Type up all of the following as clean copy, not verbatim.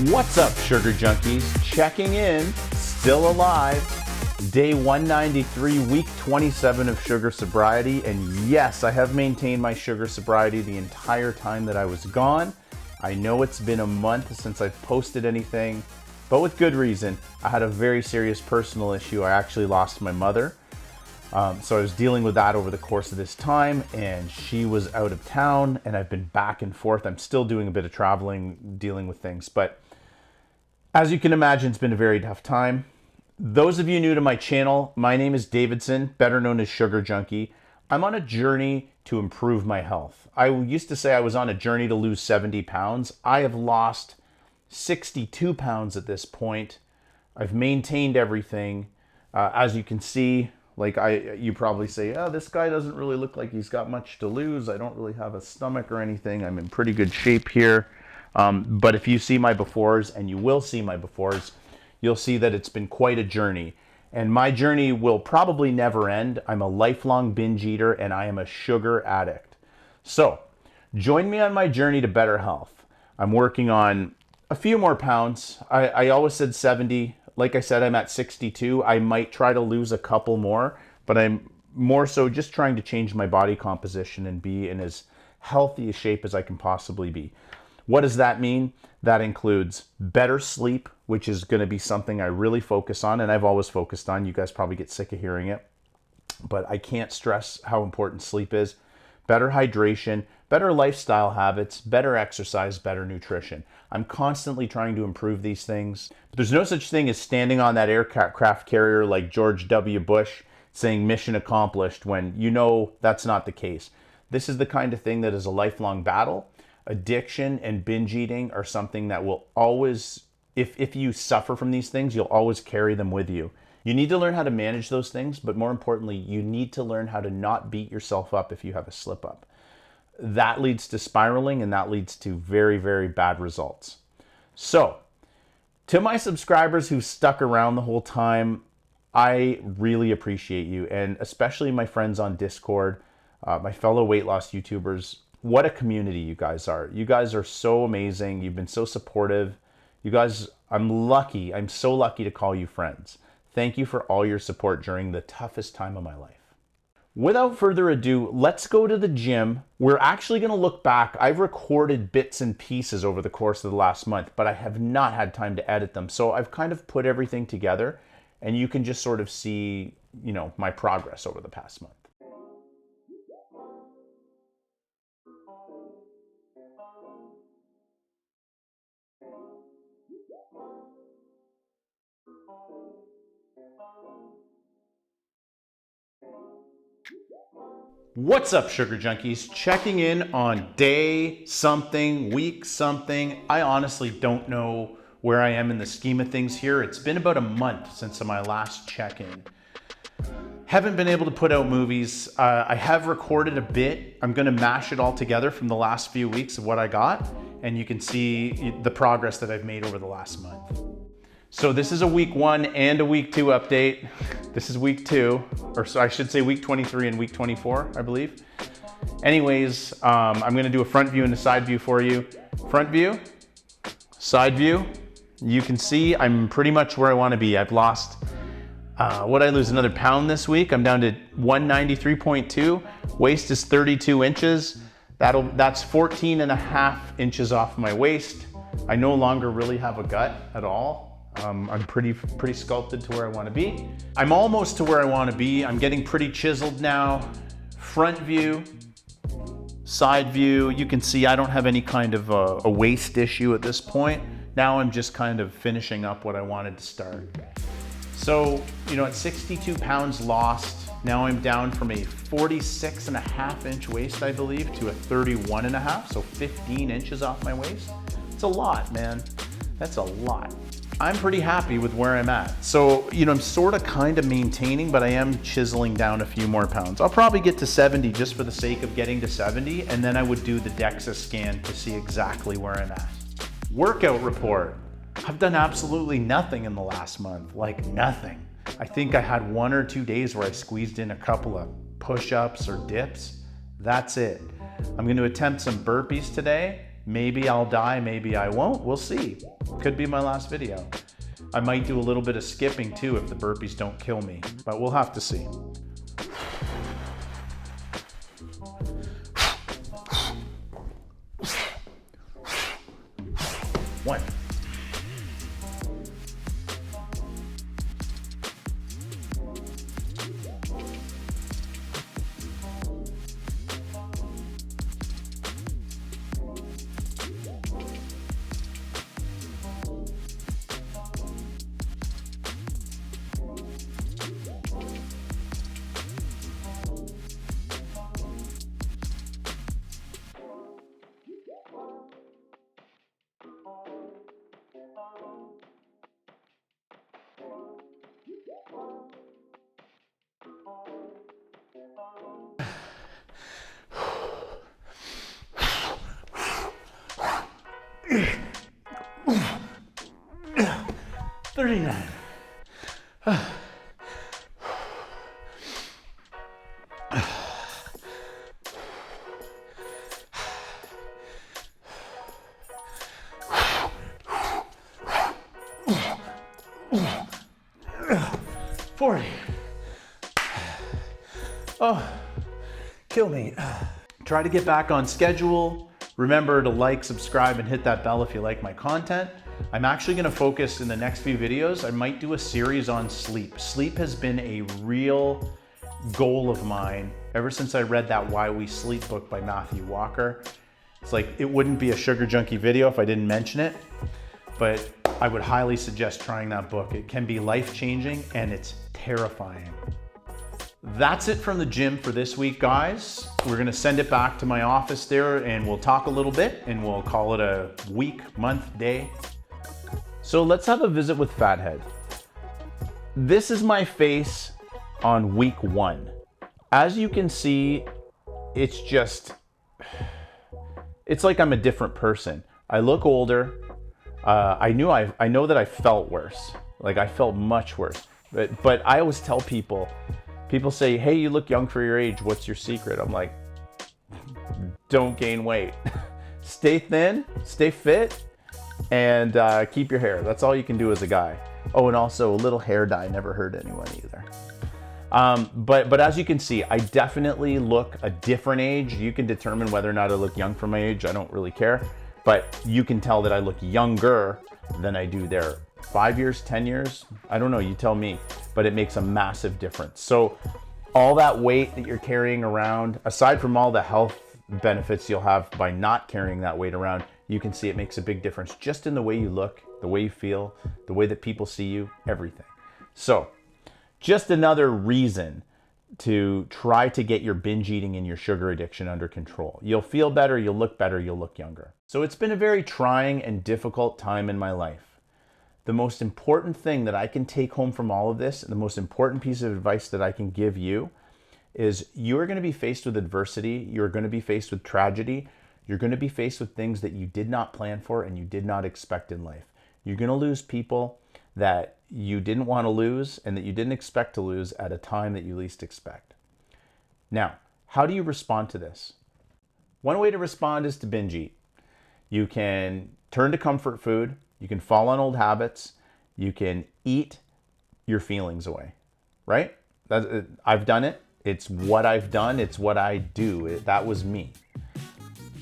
What's up, Sugar Junkies? Checking in, still alive. Day 193, week 27 of sugar sobriety. And yes, I have maintained my sugar sobriety the entire time that I was gone. I know it's been a month since I've posted anything, but with good reason. I had a very serious personal issue. I actually lost my mother. So I was dealing with that over the course of this time, and she was out of town, and I've been back and forth. I'm still doing a bit of traveling, dealing with things, but as you can imagine, it's been a very tough time. Those of you new to my channel, my name is Davidson, better known as ShugarJunki. I'm on a journey to improve my health. I used to say I was on a journey to lose 70 pounds. I have lost 62 pounds at this point. I've maintained everything. As you can see, you probably say, oh, this guy doesn't really look like he's got much to lose. I don't really have a stomach or anything. I'm in pretty good shape here. But if you see my befores, and you will see my befores, you'll see that it's been quite a journey. And my journey will probably never end. I'm a lifelong binge eater, and I am a sugar addict. So join me on my journey to better health. I'm working on a few more pounds. I always said 70. Like I said, I'm at 62. I might try to lose a couple more, but I'm more so just trying to change my body composition and be in as healthy a shape as I can possibly be. What does that mean? That includes better sleep, which is going to be something I really focus on, and I've always focused on. You guys probably get sick of hearing it, but I can't stress how important sleep is. Better hydration, better lifestyle habits, better exercise, better nutrition. I'm constantly trying to improve these things. But there's no such thing as standing on that aircraft carrier like George W. Bush saying mission accomplished when you know that's not the case. This is the kind of thing that is a lifelong battle. Addiction and binge eating are something that will always, if you suffer from these things, you'll always carry them with you. You need to learn how to manage those things, but more importantly, you need to learn how to not beat yourself up if you have a slip up. That leads to spiraling, and that leads to very, very bad results. So, to my subscribers who stuck around the whole time, I really appreciate you, and especially my friends on Discord, my fellow weight loss YouTubers. What a community you guys are. You guys are so amazing. You've been so supportive. You guys, I'm lucky. I'm so lucky to call you friends. Thank you for all your support during the toughest time of my life. Without further ado, let's go to the gym. We're actually going to look back. I've recorded bits and pieces over the course of the last month, but I have not had time to edit them. So I've kind of put everything together, and you can just sort of see, my progress over the past month. What's up, Sugar Junkies? Checking in on day something, week something. I honestly don't know where I am in the scheme of things here. It's been about a month since my last check-in. Haven't been able to put out movies. I have recorded a bit. I'm gonna mash it all together from the last few weeks of what I got, and you can see the progress that I've made over the last month. So this is a week 1 and a week 2 update. This is week 2, or so I should say week 23 and week 24, I believe. Anyways, I'm gonna do a front view and a side view for you. Front view, side view. You can see I'm pretty much where I wanna be. I've lost, what I lose, another pound this week. I'm down to 193.2. Waist is 32 inches. That's 14 and a half inches off my waist. I no longer really have a gut at all. I'm pretty sculpted to where I want to be. I'm almost to where I want to be. I'm getting pretty chiseled now. Front view, side view. You can see I don't have any kind of a waist issue at this point. Now I'm just kind of finishing up what I wanted to start. So, at 62 pounds lost, now I'm down from a 46 and a half inch waist, I believe, to a 31 and a half, so 15 inches off my waist. It's a lot, man. That's a lot. I'm pretty happy with where I'm at. So, I'm sort of kind of maintaining, but I am chiseling down a few more pounds. I'll probably get to 70 just for the sake of getting to 70, and then I would do the DEXA scan to see exactly where I'm at. Workout report. I've done absolutely nothing in the last month, like nothing. I think I had 1 or 2 days where I squeezed in a couple of push-ups or dips. That's it. I'm going to attempt some burpees today, maybe I'll die, maybe I won't. We'll see. Could be my last video. I might do a little bit of skipping too if the burpees don't kill me, but we'll have to see. One. $39. 40. Oh, kill me. Try to get back on schedule. Remember to like, subscribe, and hit that bell if you like my content. I'm actually gonna focus in the next few videos. I might do a series on sleep. Sleep has been a real goal of mine ever since I read that Why We Sleep book by Matthew Walker. It's like, it wouldn't be a ShugarJunki video if I didn't mention it, but I would highly suggest trying that book. It can be life-changing and it's terrifying. That's it from the gym for this week, guys. We're gonna send it back to my office there and we'll talk a little bit and we'll call it a week, month, day. So let's have a visit with Fathead. This is my face on week 1. As you can see, it's like I'm a different person. I look older. I know that I felt worse. Like I felt much worse. But I always tell people say, hey, you look young for your age. What's your secret? I'm like, don't gain weight. Stay thin, stay fit, and keep your hair. That's all you can do as a guy. Oh, and also a little hair dye never hurt anyone either. But as you can see, I definitely look a different age. You can determine whether or not I look young for my age. I don't really care. But you can tell that I look younger than I do there. 5 years, 10 years, I don't know, you tell me. But it makes a massive difference. So all that weight that you're carrying around, aside from all the health benefits you'll have by not carrying that weight around, you can see it makes a big difference just in the way you look, the way you feel, the way that people see you, everything. So just another reason to try to get your binge eating and your sugar addiction under control. You'll feel better, you'll look better, you'll look younger. So it's been a very trying and difficult time in my life. The most important thing that I can take home from all of this, and the most important piece of advice that I can give you, is you're going to be faced with adversity, you're going to be faced with tragedy, you're going to be faced with things that you did not plan for and you did not expect in life. You're going to lose people that you didn't want to lose and that you didn't expect to lose at a time that you least expect. Now, how do you respond to this? One way to respond is to binge eat. You can turn to comfort food. You can fall on old habits. You can eat your feelings away, right? I've done it. It's what I've done. It's what I do. That was me.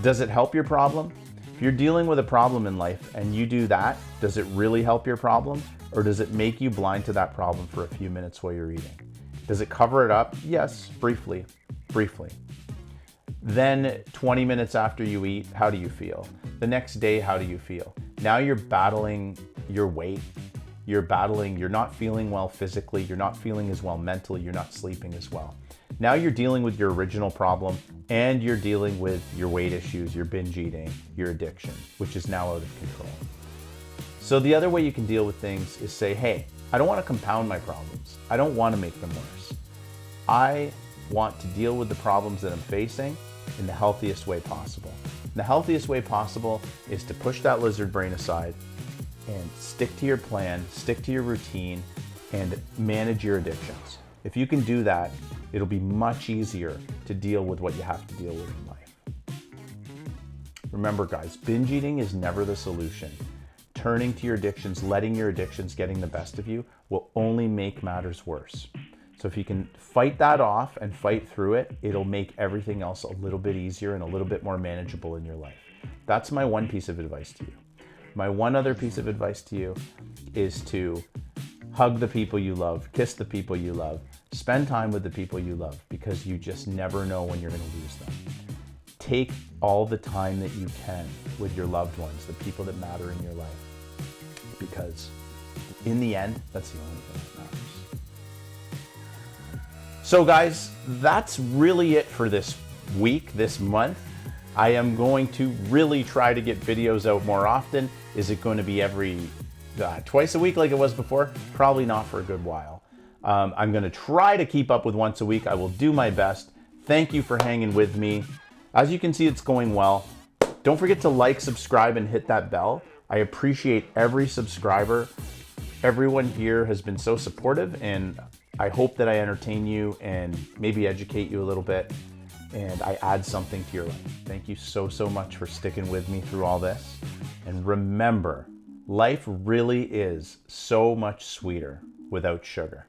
Does it help your problem? If you're dealing with a problem in life and you do that, does it really help your problem? Or does it make you blind to that problem for a few minutes while you're eating? Does it cover it up? Yes, briefly. Then 20 minutes after you eat, how do you feel? The next day, how do you feel? Now you're battling your weight. You're not feeling well physically. You're not feeling as well mentally. You're not sleeping as well. Now you're dealing with your original problem and you're dealing with your weight issues, your binge eating, your addiction, which is now out of control. So the other way you can deal with things is say, hey, I don't want to compound my problems. I don't want to make them worse. I want to deal with the problems that I'm facing in the healthiest way possible. The healthiest way possible is to push that lizard brain aside and stick to your plan, stick to your routine, and manage your addictions. If you can do that, it'll be much easier to deal with what you have to deal with in life. Remember guys, binge eating is never the solution. Turning to your addictions, letting your addictions getting the best of you will only make matters worse. So if you can fight that off and fight through it, it'll make everything else a little bit easier and a little bit more manageable in your life. That's my one piece of advice to you. My one other piece of advice to you is to hug the people you love, kiss the people you love, spend time with the people you love, because you just never know when you're going to lose them. Take all the time that you can with your loved ones, the people that matter in your life, because in the end, that's the only thing that matters. So guys, that's really it for this week, this month. I am going to really try to get videos out more often. Is it going to be every twice a week like it was before? Probably not for a good while. I'm going to try to keep up with once a week. I will do my best. Thank you for hanging with me. As you can see, it's going well. Don't forget to like, subscribe, and hit that bell. I appreciate every subscriber. Everyone here has been so supportive, and I hope that I entertain you and maybe educate you a little bit, and I add something to your life. Thank you so much for sticking with me through all this. And remember, life really is so much sweeter without sugar.